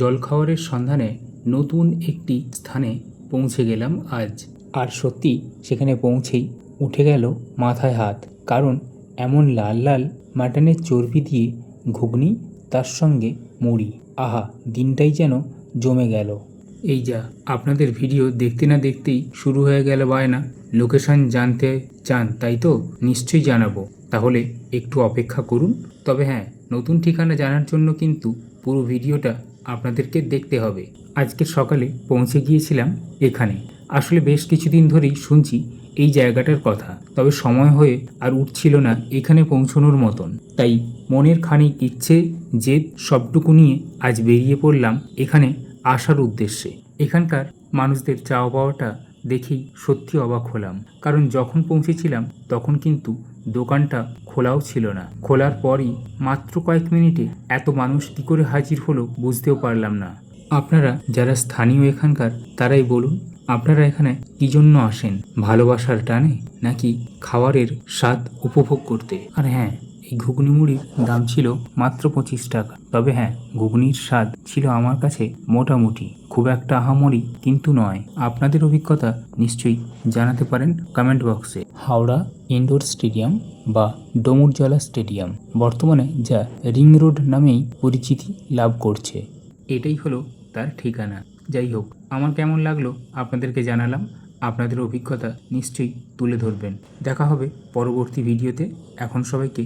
জলখাবারের সন্ধানে নতুন একটি স্থানে পৌঁছে গেলাম আজ। আর সত্যি সেখানে পৌঁছেই উঠে গেল মাথায় হাত, কারণ এমন লাল লাল মাটনের চর্বি দিয়ে ঘুগনি, তার সঙ্গে মুড়ি, আহা, দিনটাই যেন জমে গেল। এই যা, আপনাদের ভিডিও দেখতে না দেখতেই শুরু হয়ে গেল বায়না। লোকেশন জানতে চান তাই তো? নিশ্চয়ই জানাবো, তাহলে একটু অপেক্ষা করুন। তবে হ্যাঁ, নতুন ঠিকানা জানার জন্য কিন্তু পুরো ভিডিওটা আপনাদেরকে দেখতে হবে। আজকে সকালে পৌঁছে গিয়েছিলাম এখানে। আসলে বেশ কিছুদিন ধরেই শুনছি এই জায়গাটার কথা, তবে সময় হয়ে আর উঠছিল না এখানে পৌঁছানোর মতন। তাই মনের খানিক ইচ্ছে জেদ সবটুকু নিয়ে আজ বেরিয়ে পড়লাম এখানে আসার উদ্দেশ্যে। এখানকার মানুষদের চাওয়া পাওয়াটা দেখেই সত্যি অবাক হলাম, কারণ যখন পৌঁছেছিলাম তখন কিন্তু দোকানটা খোলাও ছিল না। খোলার পরই মাত্র কয়েক মিনিটে এত মানুষ কী করে হাজির হলো বুঝতেও পারলাম না। আপনারা যারা স্থানীয় এখানকার তারাই বলুন, আপনারা এখানে কী জন্য আসেন? ভালোবাসার টানে, নাকি খাবারের স্বাদ উপভোগ করতে? আর হ্যাঁ, এই ঘুগনি মুড়ির দাম ছিল মাত্র 25 টাকা। তবে হ্যাঁ, ঘুগনির স্বাদ ছিল আমার কাছে মোটামুটি, খুব একটা আহামরি কিন্তু নয়। আপনাদের অভিজ্ঞতা নিশ্চয়ই জানাতে পারেন কমেন্ট বক্সে। হাওড়া ইনডোর স্টেডিয়াম বা ডোমুরজলা স্টেডিয়াম, বর্তমানে যা রিং রোড নামেই পরিচিতি লাভ করছে, এটাই হলো তার ঠিকানা। যাই হোক, আমার কেমন লাগলো আপনাদেরকে জানালাম। আপনাদের অভিজ্ঞতা নিশ্চয়ই তুলে ধরবেন। দেখা হবে পরবর্তী ভিডিওতে। এখন সবাইকে